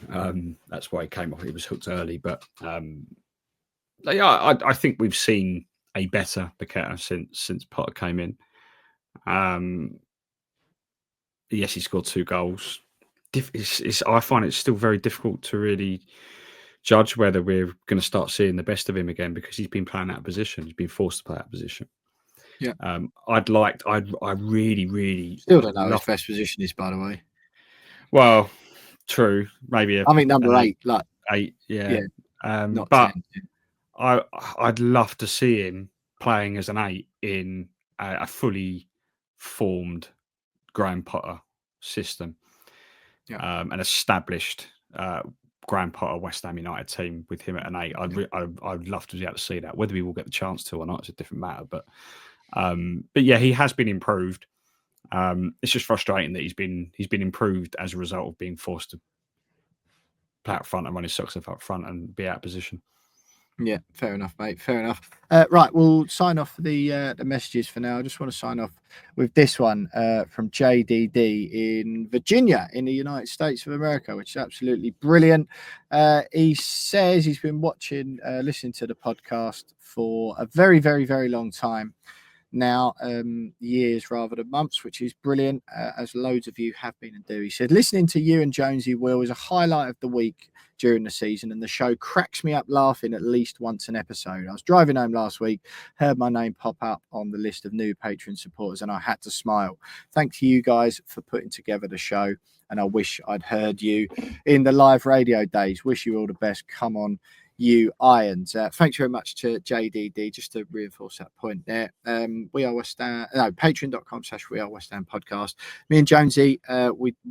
That's why he came off. He was hooked early. But yeah, I think we've seen a better Paqueta since Potter came in. Yes, he scored 2 goals. I find it still very difficult to really judge whether we're going to start seeing the best of him again, because he's been playing out of position. He's been forced to play out of position. Yeah. I really still don't know what his best position is, by the way. Well, true. Maybe I mean number 8, like 8, yeah. Not but 10. I'd love to see him playing as an 8 in a fully formed Graham Potter system, an established Graham Potter West Ham United team with him at an 8. I'd love to be able to see that. Whether we will get the chance to or not, it's a different matter. But yeah, he has been improved. It's just frustrating that he's been improved as a result of being forced to play up front and run his socks up front and be out of position. Yeah, fair enough, mate. Fair enough. Right, we'll sign off the messages for now. I just want to sign off with this one from JDD in Virginia, in the United States of America, which is absolutely brilliant. He says he's been listening to the podcast for a very, very, very long time now, years rather than months, which is brilliant, as loads of you have been and do. He said, listening to you and Jonesy Will is a highlight of the week during the season, and the show cracks me up laughing at least once an episode. I was driving home last week, heard my name pop up on the list of new Patreon supporters, and I had to smile. Thanks to you guys for putting together the show, and I wish I'd heard you in the live radio days. Wish you all the best. Come on, you Irons. Thanks very much to JDD. Just to reinforce that point there, we are West Ham, patreon.com/we are West Ham podcast. Me and Jonesy,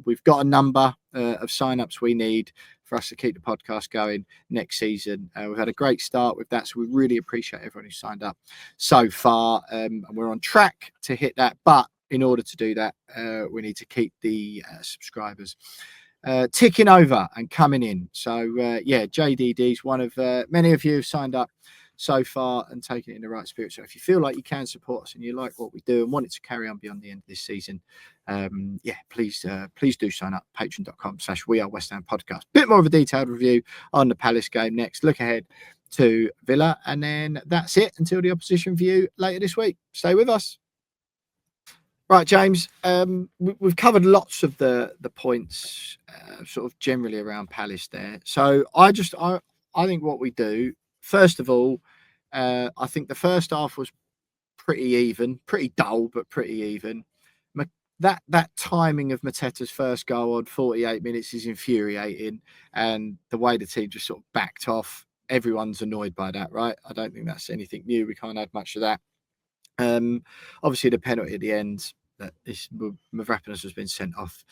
we've got a number of sign-ups we need for us to keep the podcast going next season. We've had a great start with that, so we really appreciate everyone who's signed up so far, and we're on track to hit that. But in order to do that, we need to keep the subscribers ticking over and coming in. So yeah, JDD is one of many of you who've signed up so far and taken it in the right spirit. So if you feel like you can support us and you like what we do and want it to carry on beyond the end of this season, yeah, please do sign up. Patreon.com/we are West Ham podcast. Bit more of a detailed review on the Palace game next. Look ahead to Villa, and then that's it until the opposition view later this week. Stay with us. Right, James, we've covered lots of the points sort of generally around Palace there. So I think what we do, first of all, I think the first half was pretty even, pretty dull, but pretty even. That timing of Mateta's first goal on 48 minutes is infuriating, and the way the team just sort of backed off, everyone's annoyed by that, right? I don't think that's anything new. We can't add much to that. Obviously, the penalty at the end, that Mavropanos has been sent off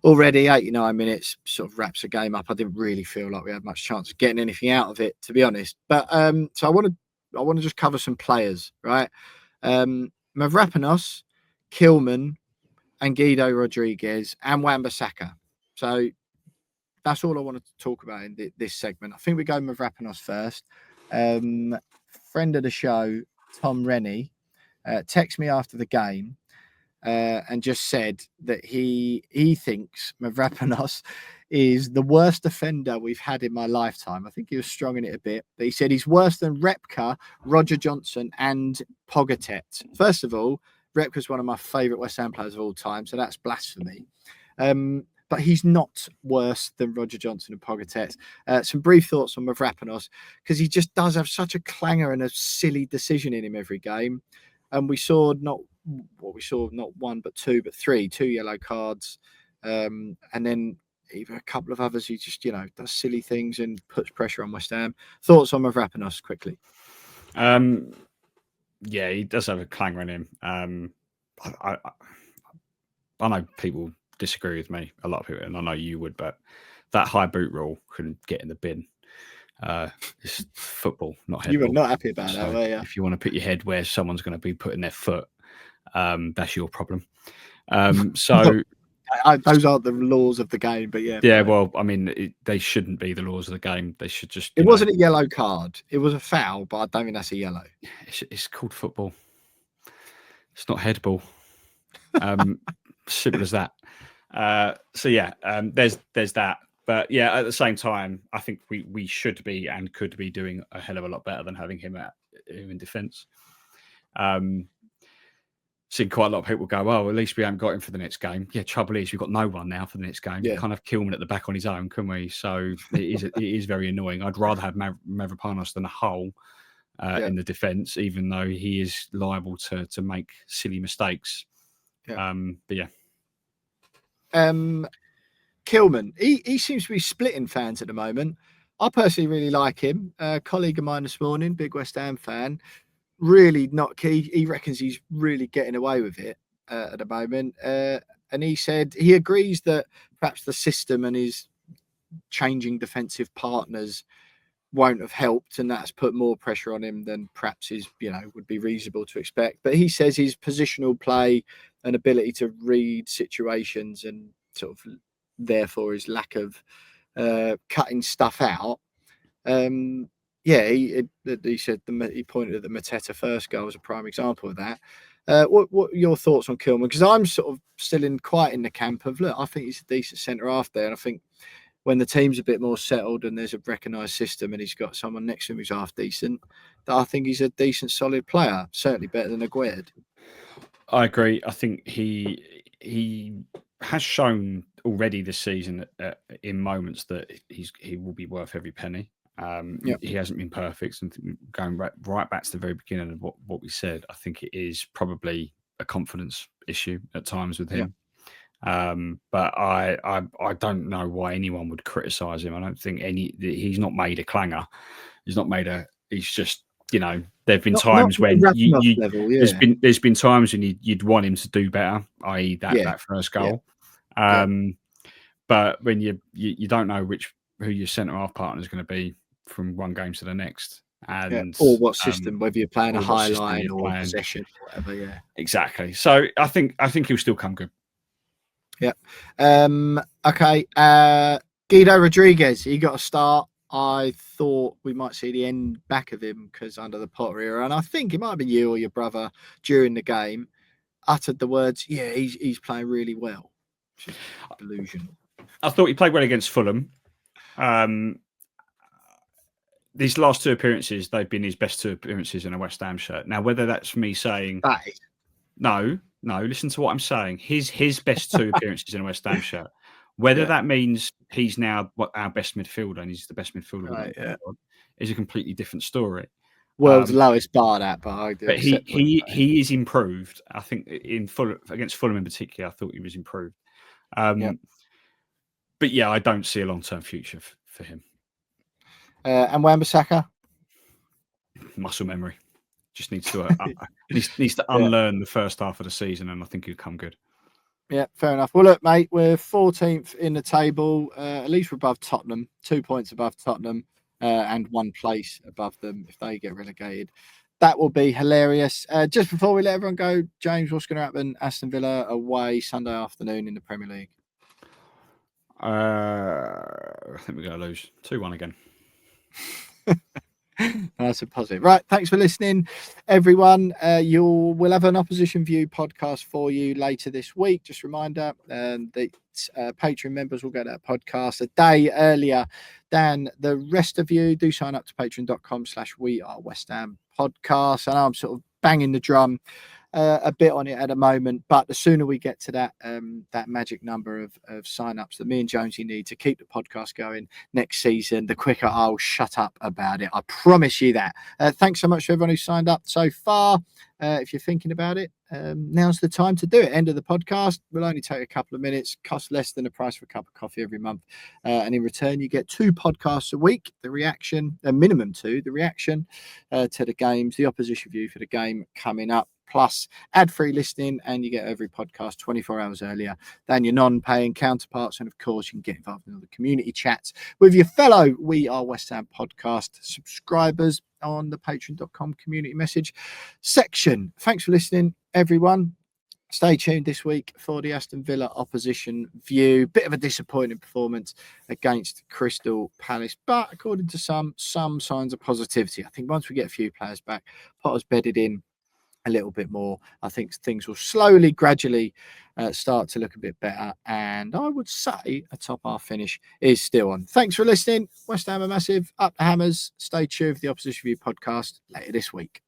already. 89 minutes sort of wraps the game up. I didn't really feel like we had much chance of getting anything out of it, to be honest. But so I want to just cover some players, right? Mavropanos, Kilman, and Guido Rodriguez, and Wan-Bissaka. So that's all I want to talk about in this segment. I think we go Mavropanos first. Friend of the show, Tom Rennie, texted me after the game and just said that he thinks Mavropanos is the worst defender we've had in my lifetime. I think he was strong in it a bit, but he said he's worse than Repka, Roger Johnson, and Paqueta. First of all, Repka's one of my favourite West Ham players of all time, so that's blasphemy. But he's not worse than Roger Johnson and Paqueta. Some brief thoughts on Mavropanos, because he just does have such a clanger and a silly decision in him every game. And we saw not one, but two yellow cards. And then even a couple of others, he just, does silly things and puts pressure on West Ham. Thoughts on Mavropanos quickly? Yeah, he does have a clanger in him. I know people disagree with me, a lot of people, and I know you would, but that high boot rule couldn't get in the bin. It's football, not head. You were not happy about that, were you? If you want to put your head where someone's going to be putting their foot, that's your problem. So those aren't the laws of the game, but yeah. Yeah, well, I mean, they shouldn't be the laws of the game. They should just. It wasn't a yellow card. It was a foul, but I don't think that's a yellow. It's called football. It's not headball. Simple as that. So yeah, there's that. But yeah, at the same time, I think we should be and could be doing a hell of a lot better than having him in defence. Seen quite a lot of people go, well, at least we haven't got him for the next game. Yeah, trouble is we've got no one now for the next game. Yeah. We can't have Kilman at the back on his own, can we? So it is very annoying. I'd rather have Mavropanos than a hole in the defence, even though he is liable to make silly mistakes. Yeah. But yeah. Kilman, he seems to be splitting fans at the moment. I personally really like him. A colleague of mine this morning, big West Ham fan, really not key. He reckons he's really getting away with it at the moment. And he said he agrees that perhaps the system and his changing defensive partners won't have helped, and that's put more pressure on him than perhaps would be reasonable to expect. But he says his positional play and ability to read situations, and sort of therefore his lack of cutting stuff out. He said he pointed at the Mateta first goal as a prime example of that. What are your thoughts on Kilman? Because I'm sort of still quite in the camp of, look, I think he's a decent centre half there, and I think when the team's a bit more settled and there's a recognised system and he's got someone next to him who's half decent, that I think he's a decent, solid player. Certainly better than Aguerd. I agree. I think he has shown already this season in moments that he will be worth every penny. He hasn't been perfect, and going right back to the very beginning of what we said, I think it is probably a confidence issue at times with him. But I don't know why anyone would criticise him. I don't think he's not made a clanger. He's just, there've been times when there's been times when you'd want him to do better, i.e. that first goal. But when you don't know who your centre half partner is going to be from one game to the next, and or what system, whether you're playing a high line or possession or whatever. Yeah, exactly. So I think he'll still come good. Yeah. Okay. Guido Rodriguez, he got a start. I thought we might see the end back of him because under the Potter era, and I think it might have been you or your brother during the game uttered the words, "Yeah, he's playing really well." Which is delusional. I thought he played well against Fulham. These last two appearances, they've been his best two appearances in a West Ham shirt. Now, whether that's me saying no, listen to what I'm saying. His best two appearances in a West Ham shirt. Whether that means he's now our best midfielder and he's the best midfielder is a completely different story. World's lowest bar, that, but he is improved. I think against Fulham in particular, I thought he was improved. But yeah, I don't see a long-term future for him. And Wan-Bissaka? Muscle memory. Just needs to needs to unlearn the first half of the season, and I think he'll come good. Yeah, fair enough. Well, look, mate, we're 14th in the table. At least we're above Tottenham, 2 points above Tottenham, and 1 place above them if they get relegated. That will be hilarious. Just before we let everyone go, James, what's going to happen? Aston Villa away Sunday afternoon in the Premier League. I think we're going to lose 2-1 again. That's a positive. Right, thanks for listening, everyone. We'll have an Opposition View podcast for you later this week. Just a reminder that Patreon members will get that podcast a day earlier than the rest of you. Do sign up to patreon.com/wearewestham podcast. And I'm sort of banging the drum a bit on it at the moment, but the sooner we get to that magic number of sign-ups that me and Jonesy need to keep the podcast going next season, the quicker I'll shut up about it. I promise you that. Thanks so much to everyone who signed up so far. If you're thinking about it, now's the time to do it. End of the podcast will only take a couple of minutes, cost less than the price of a cup of coffee every month, and in return you get 2 podcasts a week, the reaction, a minimum 2, the reaction to the games, the Opposition View for the game coming up, plus ad-free listening, and you get every podcast 24 hours earlier than your non-paying counterparts. And of course, you can get involved in all the community chats with your fellow We Are West Ham podcast subscribers on the patreon.com community message section. Thanks for listening, everyone. Stay tuned this week for the Aston Villa Opposition View. Bit of a disappointing performance against Crystal Palace, but according to some signs of positivity. I think once we get a few players back, Potter's bedded in a little bit more, I think things will slowly, gradually start to look a bit better. And I would say a top half finish is still on. Thanks for listening. West Ham are massive. Up the Hammers. Stay tuned for the Opposition View podcast later this week.